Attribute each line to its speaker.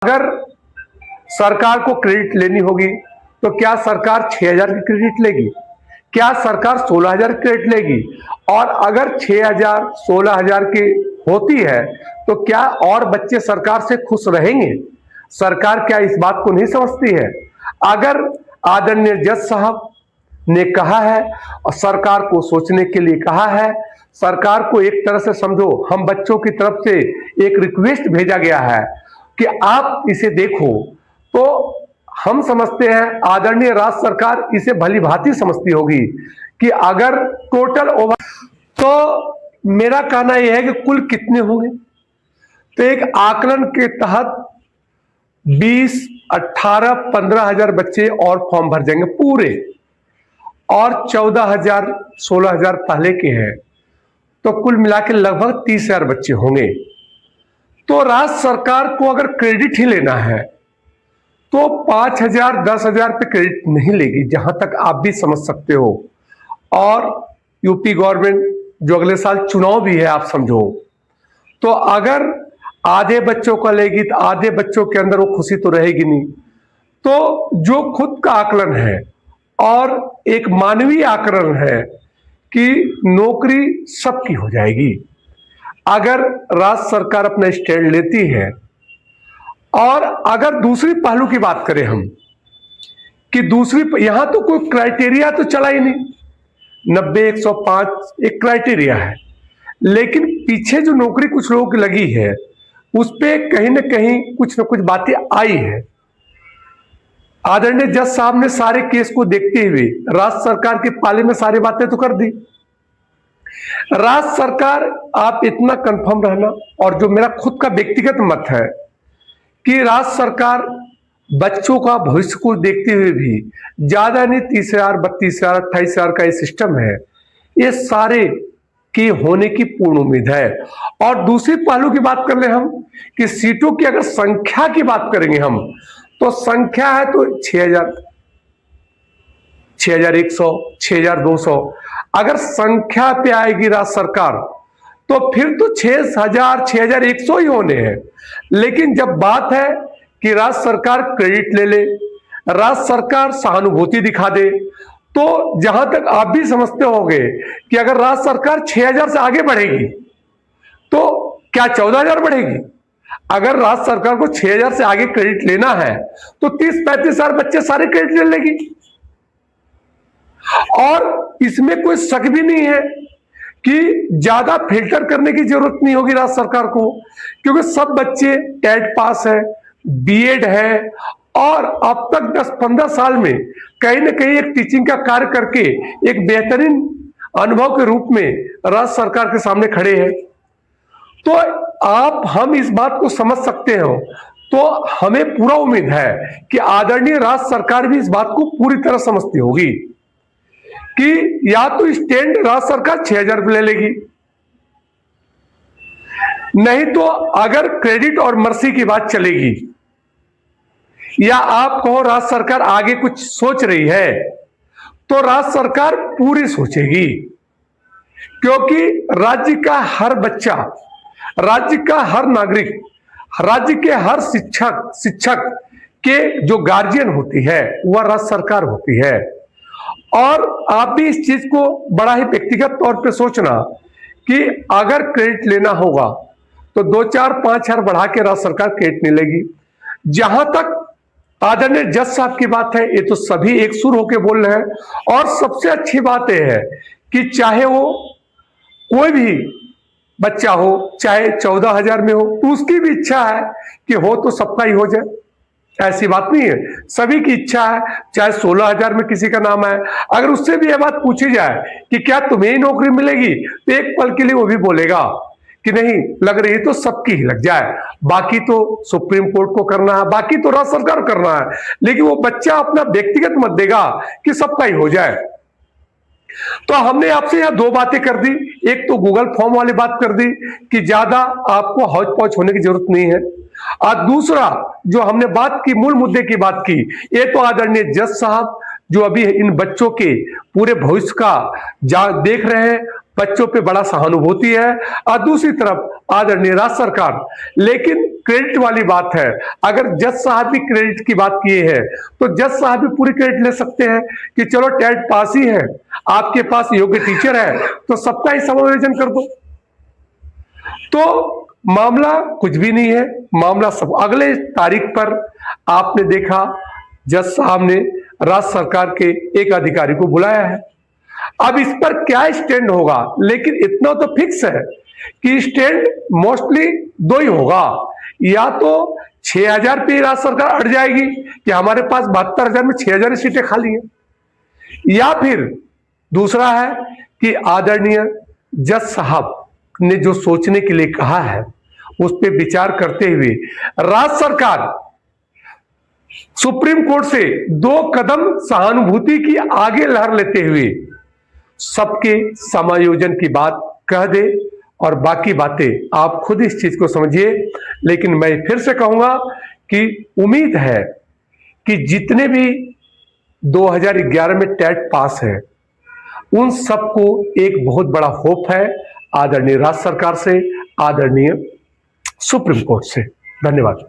Speaker 1: अगर सरकार को क्रेडिट लेनी होगी तो क्या सरकार 6,000 की क्रेडिट लेगी? क्या सरकार 16,000 क्रेडिट लेगी? और अगर 6,000 16,000 की होती है तो क्या और बच्चे सरकार से खुश रहेंगे? सरकार क्या इस बात को नहीं समझती है? अगर आदरणीय जज साहब ने कहा है और सरकार को सोचने के लिए कहा है, सरकार को एक तरह से समझो, हम बच्चों की तरफ से एक रिक्वेस्ट भेजा गया है कि आप इसे देखो, तो हम समझते हैं आदरणीय राज्य सरकार इसे भली भांति समझती होगी कि अगर टोटल ओवर, तो मेरा कहना यह है कि कुल कितने होंगे, तो एक आकलन के तहत 20, 18, 15,000 बच्चे और फॉर्म भर जाएंगे पूरे, और 14,000 16,000 पहले के हैं, तो कुल मिलाकर लगभग 30,000 बच्चे होंगे। तो राज्य सरकार को अगर क्रेडिट ही लेना है तो 5,000 10,000 पे क्रेडिट नहीं लेगी, जहां तक आप भी समझ सकते हो। और यूपी गवर्नमेंट जो अगले साल चुनाव भी है, आप समझो, तो अगर आधे बच्चों का लेगी तो आधे बच्चों के अंदर वो खुशी तो रहेगी नहीं। तो जो खुद का आकलन है और एक मानवीय आकलन है कि नौकरी सबकी हो जाएगी अगर राज्य सरकार अपना स्टैंड लेती है। और अगर दूसरी पहलू की बात करें हम कि दूसरी, यहां तो कोई क्राइटेरिया तो चला ही नहीं, 90 105 एक क्राइटेरिया है, लेकिन पीछे जो नौकरी कुछ लोगों की लगी है उस पर कहीं ना कहीं कुछ ना कुछ बातें आई है। आदरणीय जज साहब ने सारे केस को देखते हुए राज्य सरकार के पाले में सारी बातें तो कर दी। राज्य सरकार, आप इतना कंफर्म रहना, और जो मेरा खुद का व्यक्तिगत मत है कि राज्य सरकार बच्चों का भविष्य को देखते हुए भी ज्यादा नहीं, 30,000 32,000 28,000 का ये सिस्टम है, ये सारे की होने की पूर्ण उम्मीद है। और दूसरी पहलू की बात कर ले हम कि सीटों की अगर संख्या की बात करेंगे हम, तो संख्या है तो 6,000 6,100 6,200, अगर संख्या पे आएगी राज्य सरकार तो फिर तो 6,000 6,100 ही होने हैं। लेकिन जब बात है कि राज्य सरकार क्रेडिट ले ले, राज्य सरकार सहानुभूति दिखा दे, तो जहां तक आप भी समझते होंगे कि अगर राज्य सरकार 6,000 से आगे बढ़ेगी तो क्या 14,000 बढ़ेगी? अगर राज्य सरकार को 6,000 से आगे क्रेडिट लेना है तो 30-35,000 बच्चे सारे क्रेडिट ले लेगी। और इसमें कोई शक भी नहीं है कि ज्यादा फिल्टर करने की जरूरत नहीं होगी राज्य सरकार को, क्योंकि सब बच्चे टेट पास है, बीएड है, और अब तक 10-15 साल में कहीं ना कहीं एक टीचिंग का कार्य करके एक बेहतरीन अनुभव के रूप में राज्य सरकार के सामने खड़े हैं। तो हम इस बात को समझ सकते हो, तो हमें पूरा उम्मीद है कि आदरणीय राज्य सरकार भी इस बात को पूरी तरह समझती होगी कि या तो स्टैंड राज्य सरकार 6,000 ले लेगी, नहीं तो अगर क्रेडिट और मर्सी की बात चलेगी, या आप कहो राज्य सरकार आगे कुछ सोच रही है, तो राज्य सरकार पूरी सोचेगी, क्योंकि राज्य का हर बच्चा, राज्य का हर नागरिक, राज्य के हर शिक्षक के जो गार्जियन होती है वह राज्य सरकार होती है। और आप भी इस चीज को बड़ा ही व्यक्तिगत तौर पे सोचना कि अगर क्रेडिट लेना होगा तो 2-4-5,000 बढ़ा के राज्य सरकार क्रेडिट नहीं लेगी। जहां तक आदरणीय जज साहब की बात है, ये तो सभी एक सुर होकर बोल रहे हैं। और सबसे अच्छी बात यह है कि चाहे वो कोई भी बच्चा हो, चाहे 14,000 में हो, तो उसकी भी इच्छा है कि हो तो सबका ही हो जाए, ऐसी बात नहीं है, सभी की इच्छा है। चाहे 16,000 में किसी का नाम है, अगर उससे भी यह बात पूछी जाए कि क्या तुम्हें ही नौकरी मिलेगी, तो एक पल के लिए वो भी बोलेगा कि नहीं, लग रही तो सबकी ही लग जाए, बाकी तो सुप्रीम कोर्ट को करना है, बाकी तो राज्य सरकार को करना है, लेकिन वो बच्चा अपना व्यक्तिगत मत देगा कि सबका ही हो जाए। तो हमने आपसे यहां दो बातें कर दी, एक तो गूगल फॉर्म वाली बात कर दी कि ज्यादा आपको हौच पौच होने की जरूरत नहीं है, और दूसरा जो हमने बात की, मूल मुद्दे की बात की, ये तो आदरणीय जज साहब जो अभी इन बच्चों के पूरे भविष्य का देख रहे हैं, बच्चों पे बड़ा सहानुभूति है, और दूसरी तरफ आदरणीय राज्य सरकार। लेकिन क्रेडिट वाली बात है, अगर जज साहब भी क्रेडिट की बात किए हैं तो जज साहब भी पूरी क्रेडिट ले सकते हैं कि चलो टेट पास ही है, आपके पास योग्य टीचर है तो सबका ही समायोजन कर दो। तो मामला कुछ भी नहीं है, मामला सब अगले तारीख पर आपने देखा जज साहब ने राज्य सरकार के एक अधिकारी को बुलाया है। अब इस पर क्या स्टैंड होगा, लेकिन इतना तो फिक्स है कि स्टैंड मोस्टली दो ही होगा, या तो 6000 पे राज्य सरकार अड़ जाएगी कि हमारे पास 72,000 में 6000 सीटें खाली हैं, या फिर दूसरा है कि आदरणीय जज साहब ने जो सोचने के लिए कहा है उस पर विचार करते हुए राज्य सरकार सुप्रीम कोर्ट से 2 कदम सहानुभूति की आगे लहर लेते हुए सबके समायोजन की बात कह दे, और बाकी बातें आप खुद इस चीज को समझिए। लेकिन मैं फिर से कहूंगा कि उम्मीद है कि जितने भी 2011 में टेट पास है उन सबको एक बहुत बड़ा होप है आदरणीय राज्य सरकार से, आदरणीय सुप्रीम कोर्ट से। धन्यवाद।